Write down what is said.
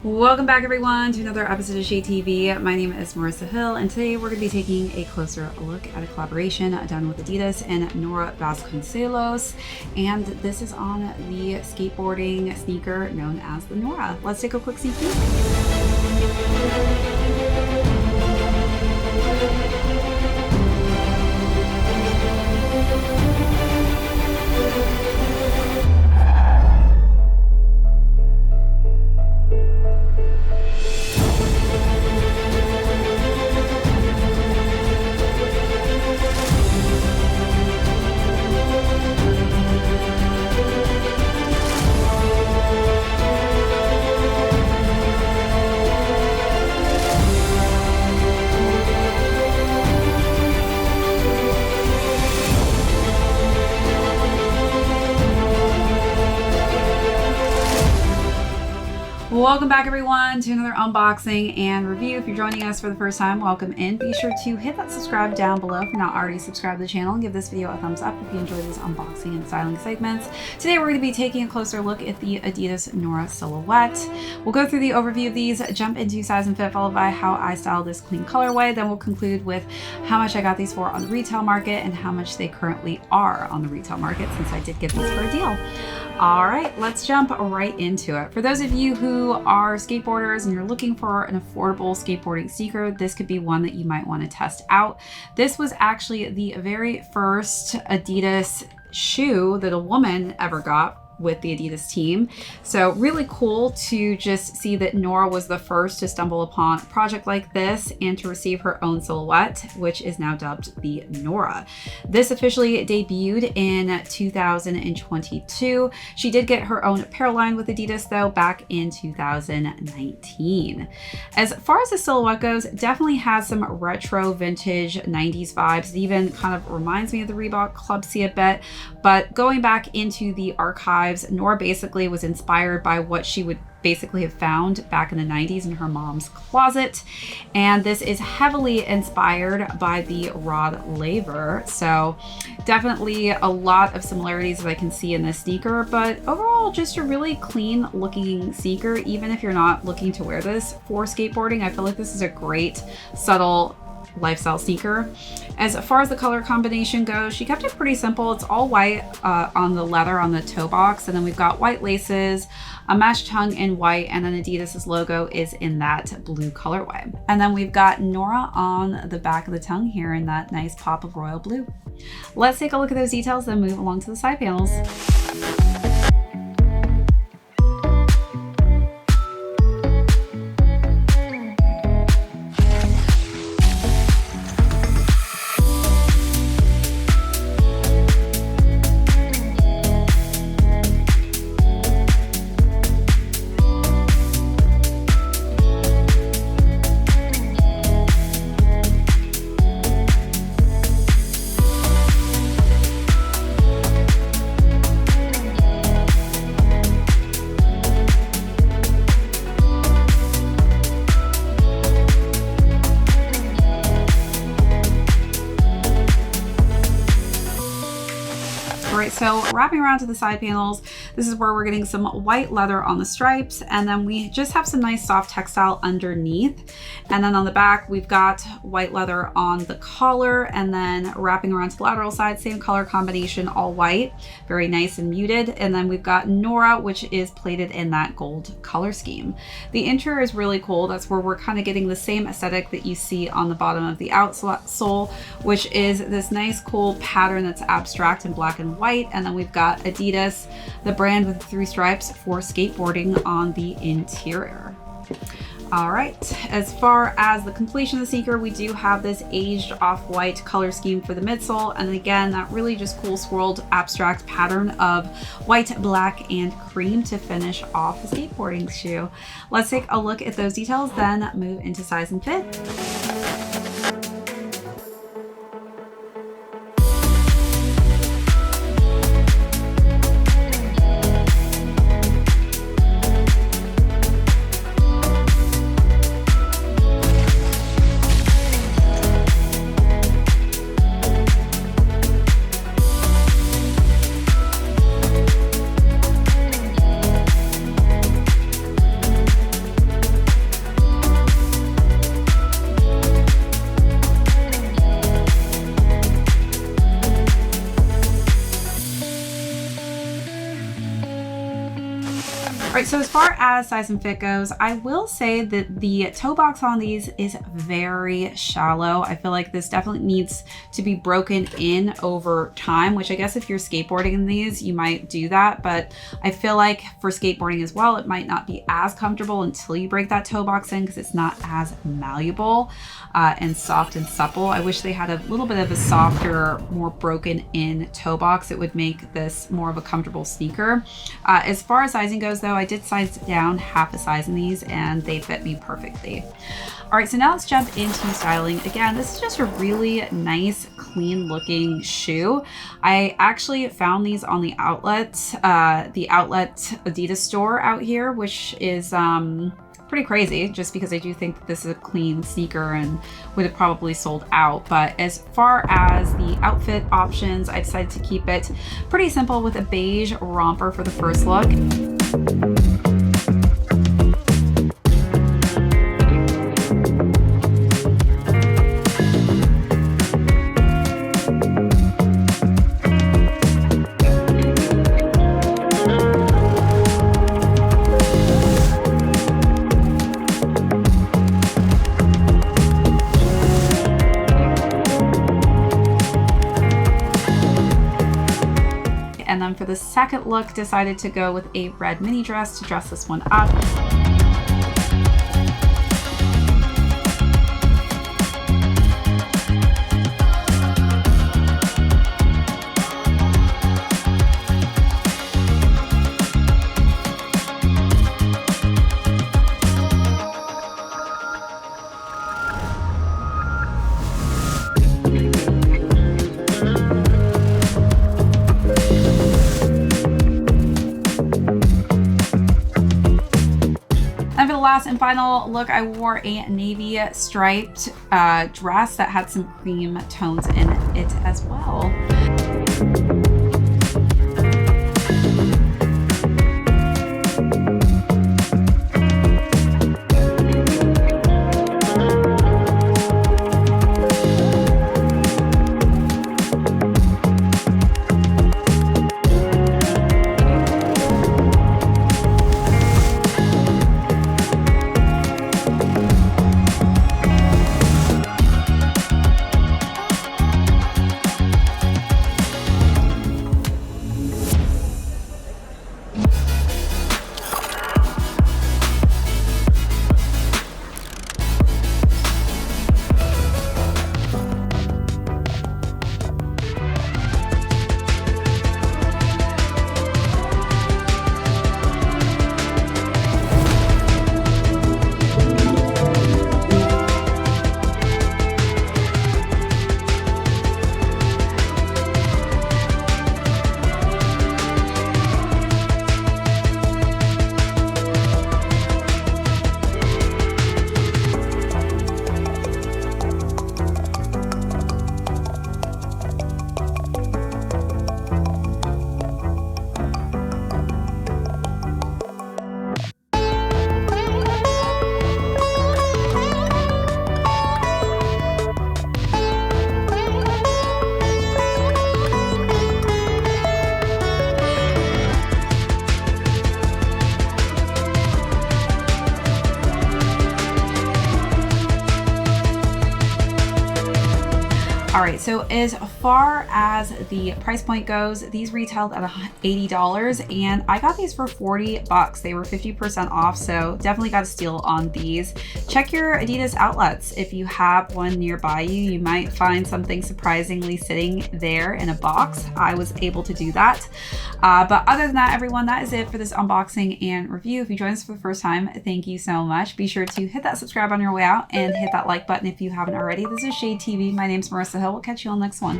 Welcome back everyone to another episode of ShadeTV. My name is Marissa Hill and today we're going to be taking a closer look at a collaboration done with Adidas and Nora Vasconcelos, and this is on the skateboarding sneaker known as the Nora. Let's take a quick sneak peek. Welcome back everyone to another unboxing and review. If you're joining us for the first time, welcome in. Be sure to hit that subscribe down below if you're not already subscribed to the channel, and give this video a thumbs up if you enjoy these unboxing and styling segments. Today we're going to be taking a closer look at the Adidas Nora silhouette. We'll go through the overview of these, jump into size and fit, followed by how I style this clean colorway. Then we'll conclude with how much I got these for on the retail market and how much they currently are on the retail market, since I did get these for a deal. All right, let's jump right into it. For those of you who are skateboarders and you're looking for an affordable skateboarding sneaker, this could be one that you might want to test out. This was actually the very first Adidas shoe that a woman ever got with the Adidas team. So really cool to just see that Nora was the first to stumble upon a project like this and to receive her own silhouette, which is now dubbed the Nora. This officially debuted in 2022. She did get her own apparel line with Adidas though back in 2019. As far as the silhouette goes, definitely has some retro vintage 90s vibes. It even kind of reminds me of the Reebok Club C a bit, but going back into the archives, Nora basically was inspired by what she would basically have found back in the 90s in her mom's closet, and this is heavily inspired by the Rod Laver. So definitely a lot of similarities that I can see in this sneaker, but overall just a really clean looking sneaker. Even if you're not looking to wear this for skateboarding, I feel like this is a great subtle lifestyle sneaker. As far as the color combination goes, she kept it pretty simple. It's all white on the leather on the toe box, and then we've got white laces, a mesh tongue in white, and then Adidas's logo is in that blue colorway. And then we've got Nora on the back of the tongue here in that nice pop of royal blue. Let's take a look at those details, then move along to the side panels. Right, so wrapping around to the side panels, this is where we're getting some white leather on the stripes, and then we just have some nice soft textile underneath. And then on the back, we've got white leather on the collar, and then wrapping around to the lateral side, same color combination, all white, very nice and muted. And then we've got Nora, which is plated in that gold color scheme. The interior is really cool. That's where we're kind of getting the same aesthetic that you see on the bottom of the outsole, which is this nice cool pattern that's abstract in black and white. And then we've got Adidas, the brand with 3 stripes for skateboarding on the interior. All right, as far as the completion of the sneaker, we do have this aged off-white color scheme for the midsole, and again that really just cool swirled abstract pattern of white, black, and cream to finish off the skateboarding shoe. Let's take a look at those details, then move into size and fit. so as far as size and fit goes, I will say that the toe box on these is very shallow. I feel like this definitely needs to be broken in over time, which I guess if you're skateboarding in these, you might do that. But I feel like for skateboarding as well, it might not be as comfortable until you break that toe box in because it's not as malleable and soft and supple. I wish they had a little bit of a softer, more broken in toe box. It would make this more of a comfortable sneaker. As far as sizing goes though, I did size down half a size in these and they fit me perfectly. All right, so now let's jump into styling. Again, this is just a really nice, clean looking shoe. I actually found these on the outlet Adidas store out here, which is pretty crazy just because I do think that this is a clean sneaker and would have probably sold out. But as far as the outfit options, I decided to keep it pretty simple with a beige romper for the first look. And then for the second look, decided to go with a red mini dress to dress this one up. Last and final look, I wore a navy striped dress that had some cream tones in it as well. All right, so as far as the price point goes, these retailed at $80 and I got these for 40 bucks. They were 50% off, so definitely got a steal on these. Check your Adidas outlets. If you have one nearby you, you might find something surprisingly sitting there in a box. I was able to do that. But other than that, everyone, that is it for this unboxing and review. If you joined us for the first time, thank you so much. Be sure to hit that subscribe on your way out and hit that like button if you haven't already. This is ShadeTV. My name's Marissa Hill. We'll catch you on the next one.